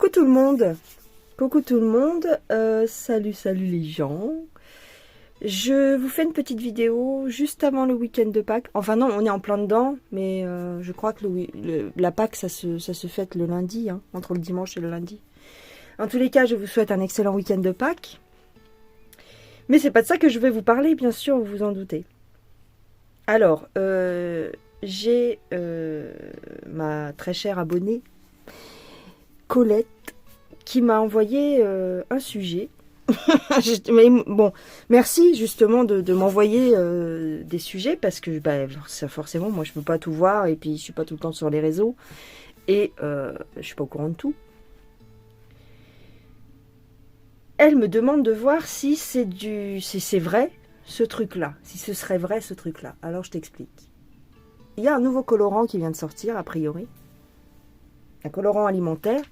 Coucou tout le monde. Coucou tout le monde. Salut les gens. Je vous fais une petite vidéo juste avant le week-end de Pâques. Enfin non, on est en plein dedans, mais je crois que la Pâques, ça se fête le lundi, hein, entre le dimanche et le lundi. En tous les cas, je vous souhaite un excellent week-end de Pâques. Mais c'est pas de ça que je vais vous parler, bien sûr, vous vous en doutez. Alors, j'ai ma très chère abonnée, Colette, qui m'a envoyé un sujet. Mais bon, merci justement de m'envoyer des sujets parce que ça, forcément, moi je peux pas tout voir et puis je suis pas tout le temps sur les réseaux et je suis pas au courant de tout. Elle me demande de voir si c'est vrai ce truc-là, si ce serait vrai ce truc-là. Alors je t'explique. Il y a un nouveau colorant qui vient de sortir a priori, un colorant alimentaire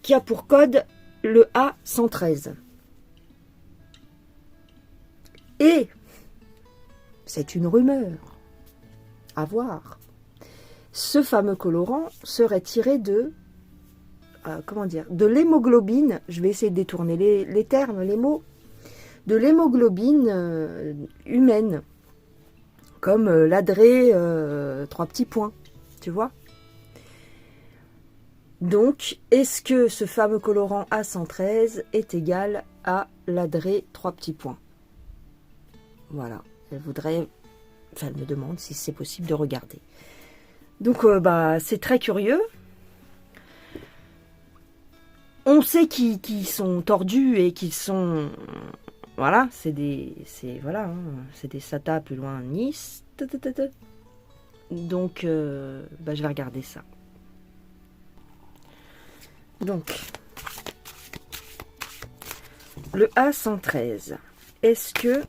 qui a pour code le A113. Et c'est une rumeur, à voir. Ce fameux colorant serait tiré de, de l'hémoglobine, je vais essayer de détourner les termes, les mots, de l'hémoglobine humaine, comme l'adré 3 petits points, tu vois. Donc, est-ce que ce fameux colorant A113 est égal à l'adré 3 petits points? Voilà, elle me demande si c'est possible de regarder. Donc, c'est très curieux. On sait qu'ils sont tordus et qu'ils sont... Voilà, c'est des SATA plus loin Nice. Donc, je vais regarder ça. Donc, le A113, est-ce que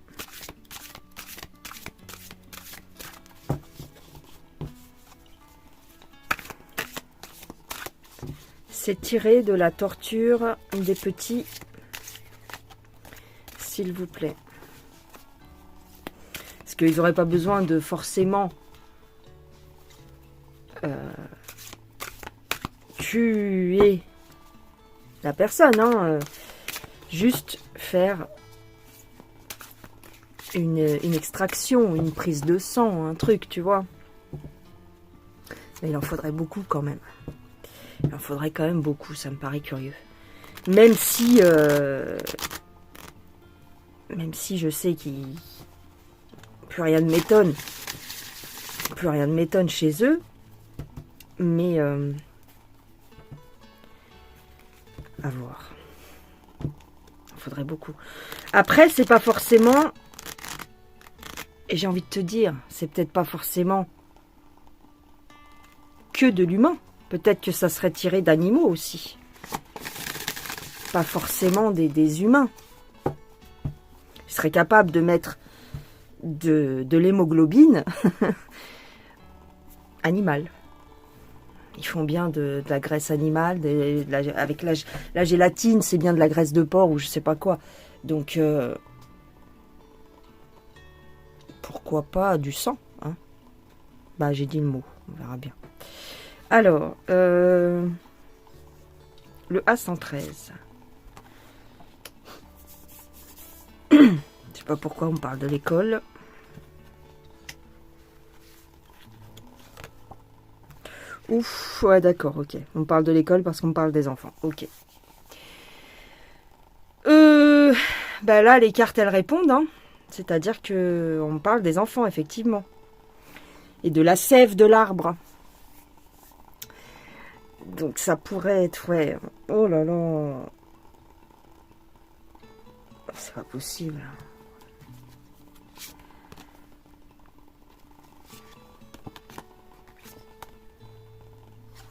c'est tiré de la torture des petits, s'il vous plaît? Parce qu'ils n'auraient pas besoin de forcément tuer la personne, hein, juste faire une extraction, une prise de sang, un truc, tu vois. Mais il en faudrait beaucoup quand même. Il en faudrait quand même beaucoup, ça me paraît curieux. Même si je sais qu'il plus rien ne m'étonne. Plus rien ne m'étonne chez eux. Mais à voir. Il faudrait beaucoup. Après, c'est pas forcément... Et j'ai envie de te dire, c'est peut-être pas forcément que de l'humain. Peut-être que ça serait tiré d'animaux aussi. Pas forcément des humains. Ils seraient capables de mettre de l'hémoglobine animale. Ils font bien de la graisse animale, avec la gélatine, c'est bien de la graisse de porc ou je sais pas quoi. Donc, pourquoi pas du sang, hein? J'ai dit le mot, on verra bien. Alors, le A113. Je sais pas pourquoi on parle de l'école. Ouf, ouais, d'accord, ok. On parle de l'école parce qu'on parle des enfants, ok. Là, les cartes, elles répondent, hein. C'est-à-dire que on parle des enfants, effectivement. Et de la sève de l'arbre. Donc, ça pourrait être, ouais. Oh là là. C'est pas possible.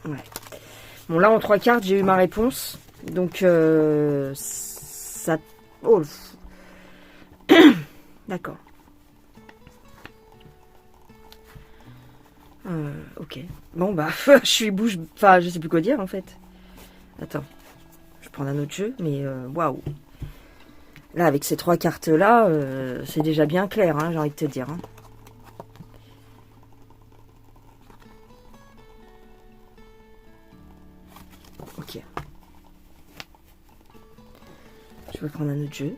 Ouais. Bon, là, en 3 cartes, j'ai eu ma réponse. Donc, ça... Oh. D'accord. Ok. Bon, je suis bouche... Enfin, je sais plus quoi dire, en fait. Attends. Je vais prendre un autre jeu, mais waouh. Là, avec ces 3 cartes-là, c'est déjà bien clair, hein, j'ai envie de te dire. Hein. vais prendre un autre jeu.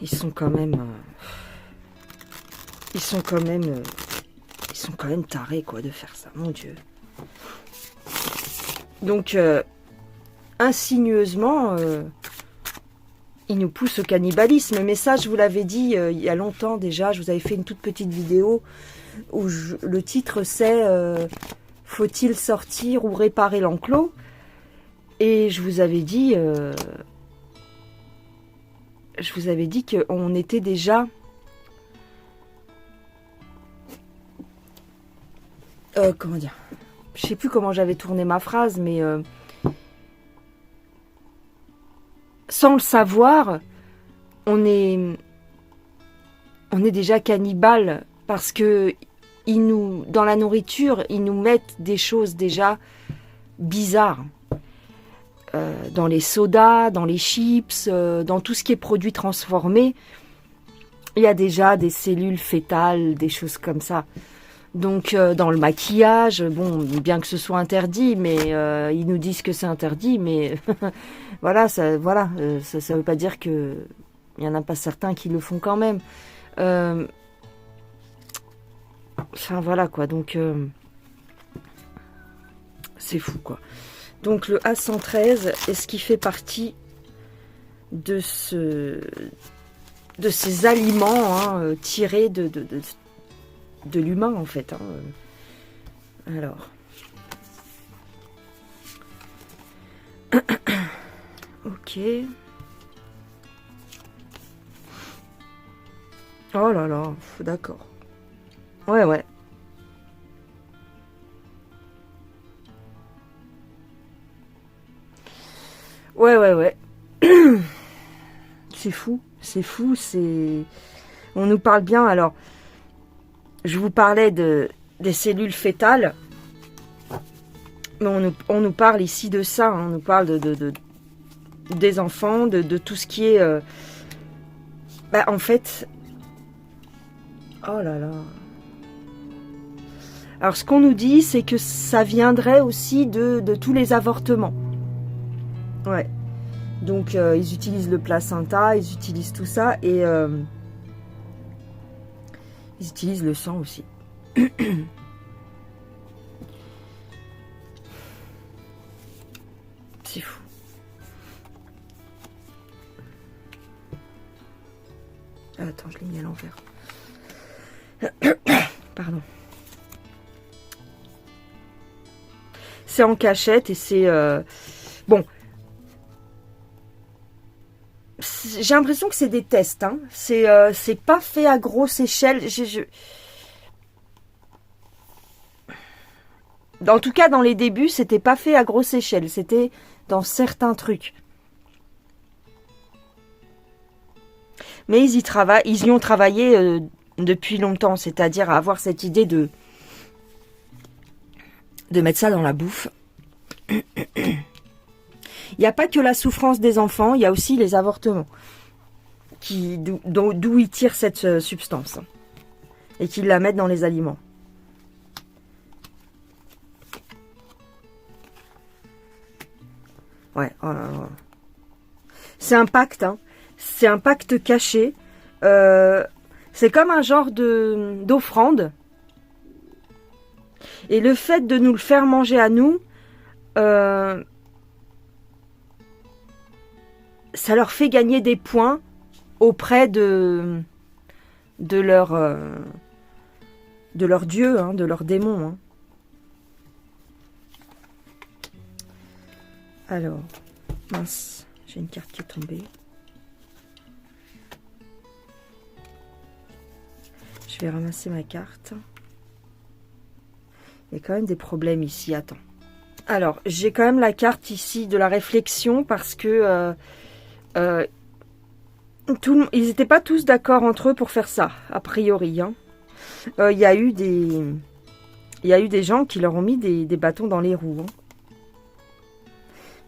Ils sont quand même... Ils sont quand même tarés, quoi, de faire ça, mon Dieu. Donc, insinueusement, ils nous poussent au cannibalisme. Mais ça, je vous l'avais dit il y a longtemps déjà. Je vous avais fait une toute petite vidéo où le titre c'est faut-il sortir ou réparer l'enclos? Et je vous avais dit qu'on était déjà comment dire, je sais plus comment j'avais tourné ma phrase, mais sans le savoir, on est déjà cannibale parce que dans la nourriture, ils nous mettent des choses déjà bizarres. Dans les sodas, dans les chips, dans tout ce qui est produit transformé, il y a déjà des cellules fétales, des choses comme ça. Donc, dans le maquillage, bon, bien que ce soit interdit, mais ils nous disent que c'est interdit, mais voilà, ça veut pas dire que il y en a pas certains qui le font quand même. Enfin, voilà, quoi, donc c'est fou, quoi. Donc, le A113, est-ce qu'il fait partie de ces aliments tirés de l'humain, en fait. Alors. Ok. Oh là là, d'accord. Ouais. Ouais. C'est fou, On nous parle bien, alors... Je vous parlais des cellules fétales, mais on nous parle ici de ça, on nous parle des enfants, de tout ce qui est... en fait... Oh là là... Alors, ce qu'on nous dit, c'est que ça viendrait aussi de tous les avortements. Ouais. Donc, ils utilisent le placenta, ils utilisent tout ça, et... ils utilisent le sang aussi. C'est fou. Ah, attends, je l'ai mis à l'envers. Pardon. C'est en cachette et c'est... Bon. J'ai l'impression que c'est des tests. Hein. C'est pas fait à grosse échelle. En tout cas, dans les débuts, c'était pas fait à grosse échelle. C'était dans certains trucs. Mais ils y ont travaillé depuis longtemps. C'est-à-dire à avoir cette idée de mettre ça dans la bouffe. Il n'y a pas que la souffrance des enfants, il y a aussi les avortements. D'où ils tirent cette substance. Et qu'ils la mettent dans les aliments. Ouais, oh là là. C'est un pacte, hein. C'est un pacte caché. C'est comme un genre d'offrande. Et le fait de nous le faire manger à nous, ça leur fait gagner des points auprès de leur dieu, hein, de leur démon. Hein. Alors, mince, j'ai une carte qui est tombée. Je vais ramasser ma carte. Il y a quand même des problèmes ici, attends. Alors, j'ai quand même la carte ici de la réflexion parce que ils n'étaient pas tous d'accord entre eux pour faire ça, a priori. Hein. Il y a eu des gens qui leur ont mis des bâtons dans les roues. Hein.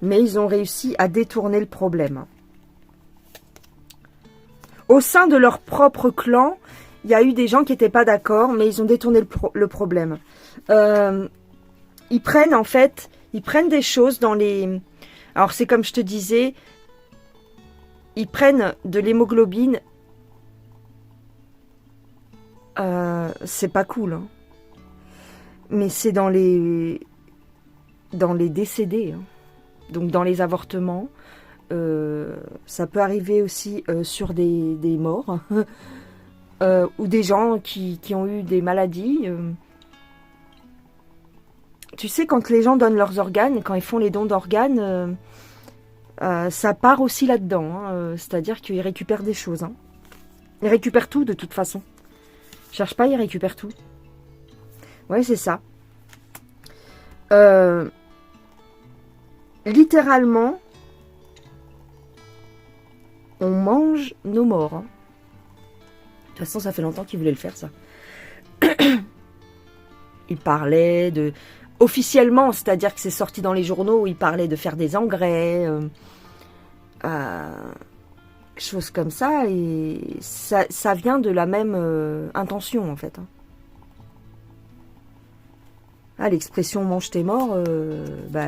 Mais ils ont réussi à détourner le problème. Au sein de leur propre clan, il y a eu des gens qui n'étaient pas d'accord, mais ils ont détourné le problème. Ils prennent des choses dans les... Alors c'est comme je te disais, ils prennent de l'hémoglobine. C'est pas cool, hein. Mais c'est dans les décédés, hein. Donc dans les avortements. Ça peut arriver aussi sur des morts ou des gens qui ont eu des maladies. Tu sais, quand les gens donnent leurs organes, quand ils font les dons d'organes, ça part aussi là-dedans, hein. C'est-à-dire qu'ils récupèrent des choses, hein. Ils récupèrent tout de toute façon. Cherche pas, ils récupèrent tout. Ouais, c'est ça. Littéralement, on mange nos morts, hein. De toute façon, ça fait longtemps qu'ils voulaient le faire, ça. Ils parlaient de... Officiellement, c'est-à-dire que c'est sorti dans les journaux, ils parlaient de faire des engrais, choses comme ça, et ça vient de la même intention, en fait, hein. Ah, l'expression « mange tes morts », bah,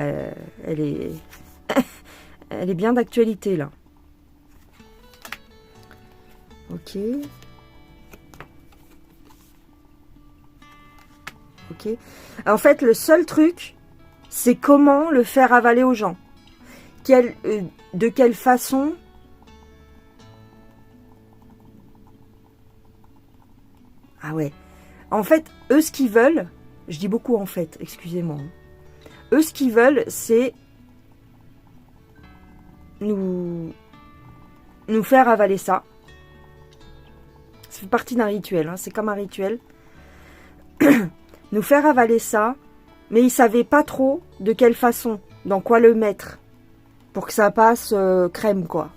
elle est... elle est bien d'actualité, là. Ok. Ok. En fait, le seul truc, c'est comment le faire avaler aux gens. De quelle façon... Ah ouais. En fait, eux, ce qu'ils veulent... Je dis beaucoup en fait, excusez-moi. Eux, ce qu'ils veulent, c'est nous faire avaler ça. Ça fait partie d'un rituel, hein, c'est comme un rituel. Nous faire avaler ça, mais ils ne savaient pas trop de quelle façon, dans quoi le mettre, pour que ça passe crème, quoi.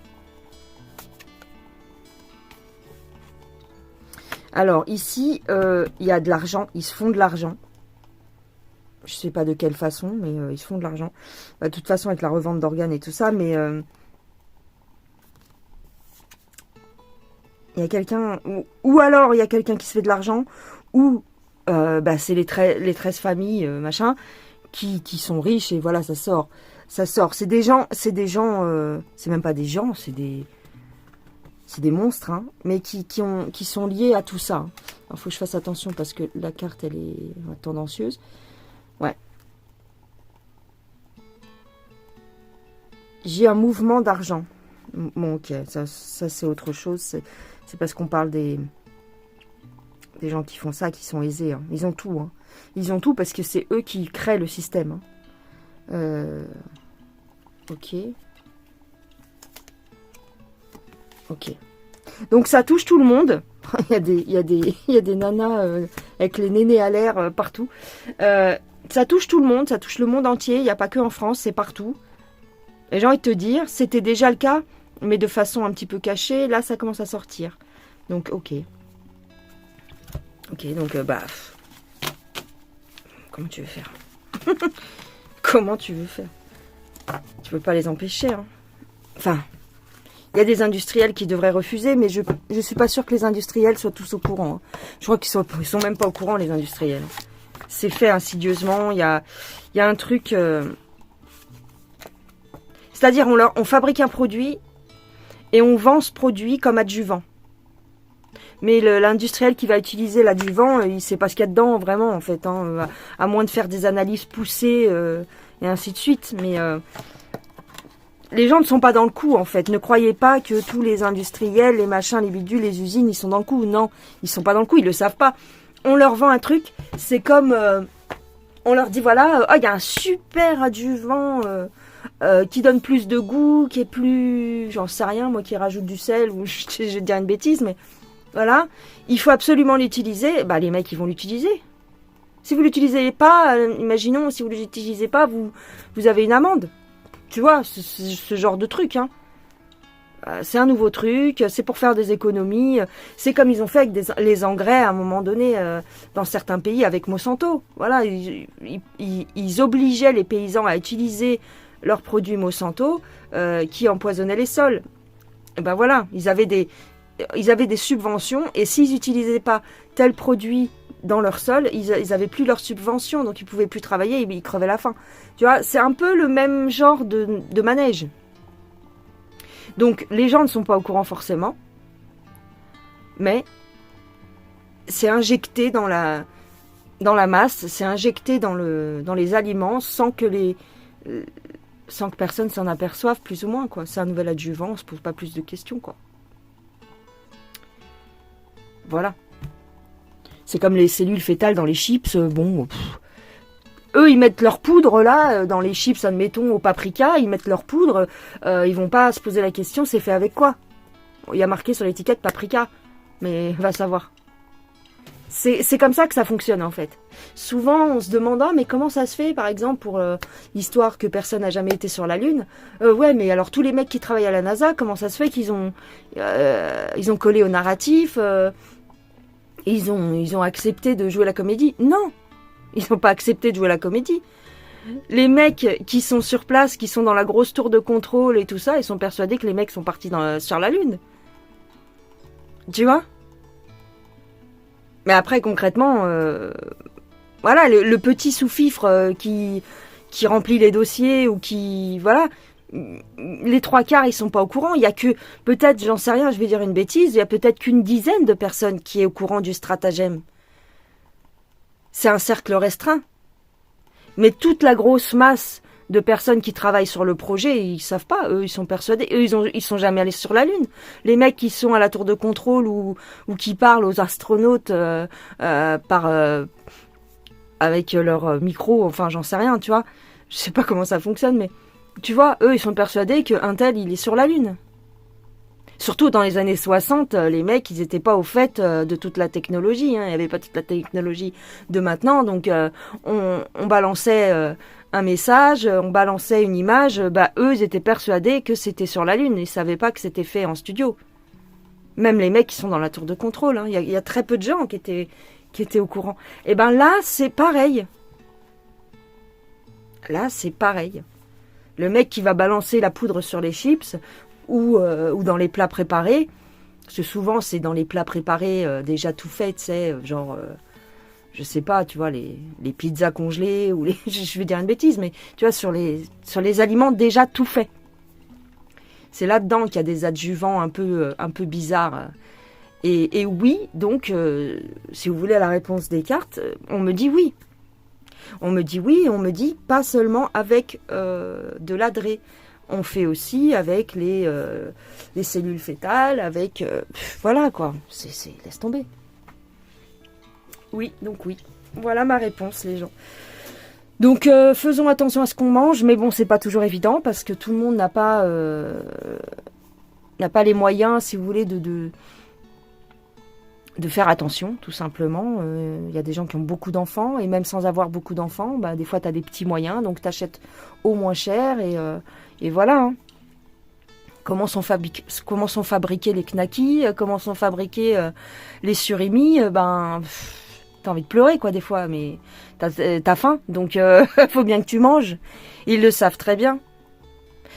Alors, ici, il y a de l'argent, ils se font de l'argent. Je sais pas de quelle façon, mais ils se font de l'argent. De toute façon, avec la revente d'organes et tout ça, mais... il y a quelqu'un... Ou alors, il y a quelqu'un qui se fait de l'argent, ou bah, c'est les 13 familles, machin, qui sont riches, et voilà, ça sort. Ça sort. C'est des gens... c'est même pas des gens, c'est des monstres, hein, mais qui sont liés à tout ça. Il faut que je fasse attention, parce que la carte, elle est tendancieuse. Ouais. J'ai un mouvement d'argent. Bon, ok, ça c'est autre chose. C'est parce qu'on parle des gens qui font ça, qui sont aisés, hein. Ils ont tout, hein. Ils ont tout parce que c'est eux qui créent le système, hein. Ok. Ok. Donc ça touche tout le monde. il y a des nanas avec les nénés à l'air partout. Ça touche tout le monde, ça touche le monde entier. Il n'y a pas que en France, c'est partout. Et j'ai envie de te dire, c'était déjà le cas, mais de façon un petit peu cachée. Là, ça commence à sortir. Donc, ok. Ok, donc, bah... Comment tu veux faire? Comment tu veux faire? Tu peux pas les empêcher, hein. Enfin, il y a des industriels qui devraient refuser, mais je suis pas sûre que les industriels soient tous au courant, hein. Je crois qu'ils sont même pas au courant, les industriels. C'est fait insidieusement. Il y a un truc... C'est-à-dire, on fabrique un produit et on vend ce produit comme adjuvant. Mais l'industriel qui va utiliser l'adjuvant, il ne sait pas ce qu'il y a dedans, vraiment, en fait, hein, à moins de faire des analyses poussées et ainsi de suite. Mais les gens ne sont pas dans le coup, en fait. Ne croyez pas que tous les industriels, les machins, les bidules, les usines, ils sont dans le coup. Non, ils ne sont pas dans le coup, ils ne le savent pas. On leur vend un truc, c'est comme... on leur dit, voilà, il y a un super adjuvant... qui donne plus de goût, qui est plus... J'en sais rien, moi, qui rajoute du sel, ou je vais dire une bêtise, mais voilà. Il faut absolument l'utiliser. Bah, les mecs, ils vont l'utiliser. Si vous ne l'utilisez pas, imaginons, si vous ne l'utilisez pas, vous avez une amende. Tu vois, ce genre de truc, hein. C'est un nouveau truc, c'est pour faire des économies. C'est comme ils ont fait avec les engrais à un moment donné dans certains pays avec Monsanto. Voilà, ils obligeaient les paysans à utiliser leurs produits Monsanto qui empoisonnaient les sols. Et ben voilà, ils avaient des subventions et s'ils n'utilisaient pas tel produit dans leur sol, ils avaient plus leur subvention, donc ils pouvaient plus travailler, ils crevaient la faim. Tu vois, c'est un peu le même genre de manège. Donc les gens ne sont pas au courant forcément, mais c'est injecté dans la masse, c'est injecté dans les aliments sans que personne s'en aperçoive, plus ou moins, quoi. C'est un nouvel adjuvant, on se pose pas plus de questions, quoi. Voilà. C'est comme les cellules fétales dans les chips, eux, ils mettent leur poudre, là, dans les chips, admettons, au paprika, ils mettent leur poudre, ils vont pas se poser la question, c'est fait avec quoi? Il y a marqué sur l'étiquette paprika, mais va savoir. C'est comme ça que ça fonctionne, en fait. Souvent, on se demande, mais comment ça se fait, par exemple, pour l'histoire que personne n'a jamais été sur la Lune? Ouais, mais alors, tous les mecs qui travaillent à la NASA, comment ça se fait qu'ils ont collé au narratif, ils ont accepté de jouer la comédie? Non! Ils n'ont pas accepté de jouer la comédie. Les mecs qui sont sur place, qui sont dans la grosse tour de contrôle et tout ça, ils sont persuadés que les mecs sont partis sur la Lune. Tu vois? Mais après, concrètement, voilà, le petit sous-fifre qui remplit les dossiers ou qui... Voilà, les trois quarts, ils sont pas au courant. Il y a que, peut-être, j'en sais rien, je vais dire une bêtise, il y a peut-être qu'une dizaine de personnes qui est au courant du stratagème. C'est un cercle restreint. Mais toute la grosse masse de personnes qui travaillent sur le projet, ils savent pas. Eux, ils sont persuadés. Eux, ils sont jamais allés sur la Lune. Les mecs qui sont à la tour de contrôle ou qui parlent aux astronautes avec leur micro, enfin, j'en sais rien, tu vois. Je sais pas comment ça fonctionne, mais tu vois, eux, ils sont persuadés qu'un tel, il est sur la Lune. Surtout dans les années 60, les mecs, ils étaient pas au fait de toute la technologie. Hein. Il n'y avait pas toute la technologie de maintenant. Donc, on balançait un message, on balançait une image. Eux, ils étaient persuadés que c'était sur la Lune. Ils savaient pas que c'était fait en studio. Même les mecs qui sont dans la tour de contrôle. Hein. Il y a très peu de gens qui étaient au courant. Et ben là, c'est pareil. Là, c'est pareil. Le mec qui va balancer la poudre sur les chips... Ou dans les plats préparés, parce que souvent c'est dans les plats préparés déjà tout fait, tu sais, genre, je sais pas, tu vois, les pizzas congelées, ou je vais dire une bêtise, mais tu vois, sur les aliments déjà tout faits. C'est là-dedans qu'il y a des adjuvants un peu bizarres. Et oui, donc, si vous voulez la réponse des cartes, on me dit oui. On me dit oui, et on me dit pas seulement avec de l'adré. On fait aussi avec les cellules fétales, avec... voilà, quoi. Laisse tomber. Oui, donc oui. Voilà ma réponse, les gens. Donc, faisons attention à ce qu'on mange, mais bon, c'est pas toujours évident, parce que tout le monde n'a pas les moyens, si vous voulez, de faire attention, tout simplement. Y a des gens qui ont beaucoup d'enfants, et même sans avoir beaucoup d'enfants, des fois, tu as des petits moyens, donc tu achètes au moins cher, et voilà. Hein. Comment sont fabriqués les knackis, comment sont fabriqués les surimi, t'as envie de pleurer, quoi, des fois, mais t'as faim, donc faut bien que tu manges. Ils le savent très bien.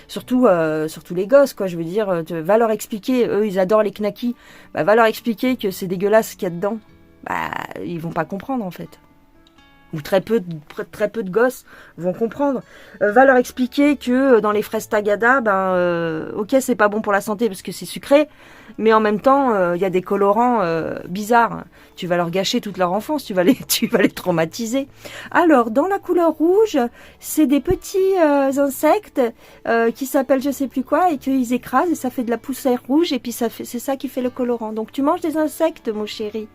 Surtout les gosses, quoi, je veux dire, va leur expliquer, eux, ils adorent les knackis, va leur expliquer que c'est dégueulasse ce qu'il y a dedans. Ils vont pas comprendre, en fait. Ou très peu de gosses vont comprendre. Va leur expliquer que dans les fraises Tagada, ok, c'est pas bon pour la santé parce que c'est sucré, mais en même temps, il y a des colorants bizarres. Tu vas leur gâcher toute leur enfance, tu vas les traumatiser. Alors, dans la couleur rouge, c'est des petits insectes qui s'appellent je sais plus quoi et qu'ils écrasent et ça fait de la poussière rouge et puis c'est ça qui fait le colorant. Donc tu manges des insectes, mon chéri.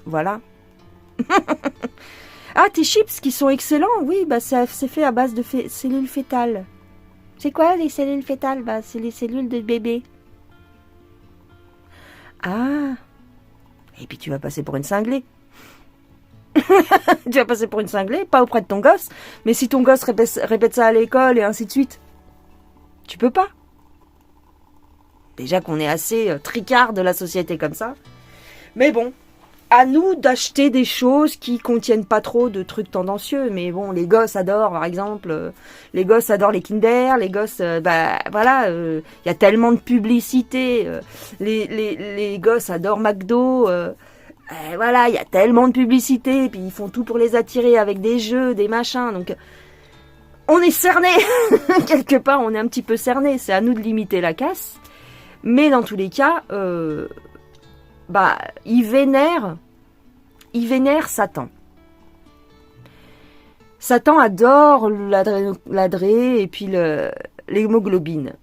Voilà. Ah, tes chips qui sont excellents, oui, c'est fait à base de cellules fétales. C'est quoi les cellules fétales? C'est les cellules de bébé. Ah. Et puis tu vas passer pour une cinglée. Tu vas passer pour une cinglée, pas auprès de ton gosse, mais si ton gosse répète ça à l'école et ainsi de suite, tu peux pas. Déjà qu'on est assez tricard de la société comme ça. Mais bon. À nous d'acheter des choses qui contiennent pas trop de trucs tendancieux. Mais bon, les gosses adorent, par exemple, les gosses adorent les Kinder, les gosses, voilà, y a tellement de publicité. Les gosses adorent McDo. Et voilà, il y a tellement de publicité, puis ils font tout pour les attirer avec des jeux, des machins, donc on est cerné. Quelque part, on est un petit peu cerné. C'est à nous de limiter la casse. Mais dans tous les cas, ils vénèrent Satan. Satan adore l'adré et puis l'hémoglobine.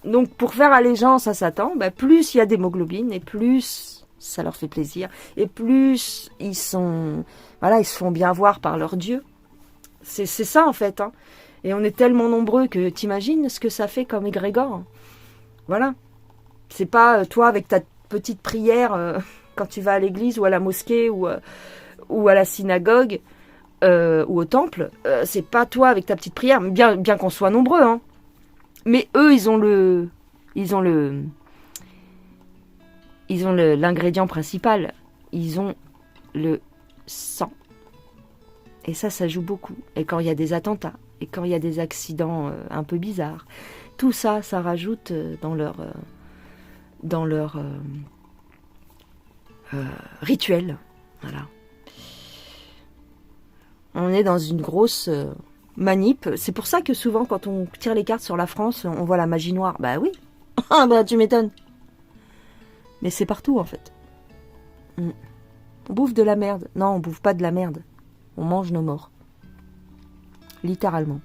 Donc pour faire allégeance à Satan, plus il y a d'hémoglobine et plus ça leur fait plaisir et plus ils se font bien voir par leur Dieu. C'est ça en fait. Hein. Et on est tellement nombreux que t'imagines ce que ça fait comme égrégore. Voilà. C'est pas toi avec ta petite prière quand tu vas à l'église ou à la mosquée ou à la synagogue ou au temple. C'est pas toi avec ta petite prière, bien qu'on soit nombreux. Hein. Mais eux, ils ont l'ingrédient principal. Ils ont le sang. Et ça joue beaucoup. Et quand il y a des attentats, et quand il y a des accidents un peu bizarres, tout ça, ça rajoute dans leur rituel. Voilà. On est dans une grosse manip. C'est pour ça que souvent, quand on tire les cartes sur la France, on voit la magie noire. Bah oui. Ah bah tu m'étonnes. Mais c'est partout en fait. On bouffe de la merde. Non, on bouffe pas de la merde. On mange nos morts. Littéralement.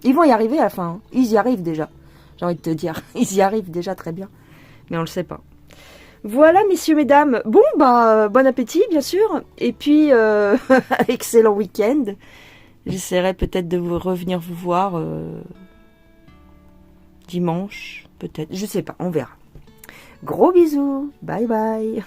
Ils vont y arriver à la fin. Hein. Ils y arrivent déjà. J'ai envie de te dire. Ils y arrivent déjà très bien. Mais on le sait pas. Voilà, messieurs, mesdames. Bon, bon appétit, bien sûr. Et puis, excellent week-end. J'essaierai peut-être de revenir vous voir dimanche, peut-être. Je sais pas, on verra. Gros bisous. Bye bye.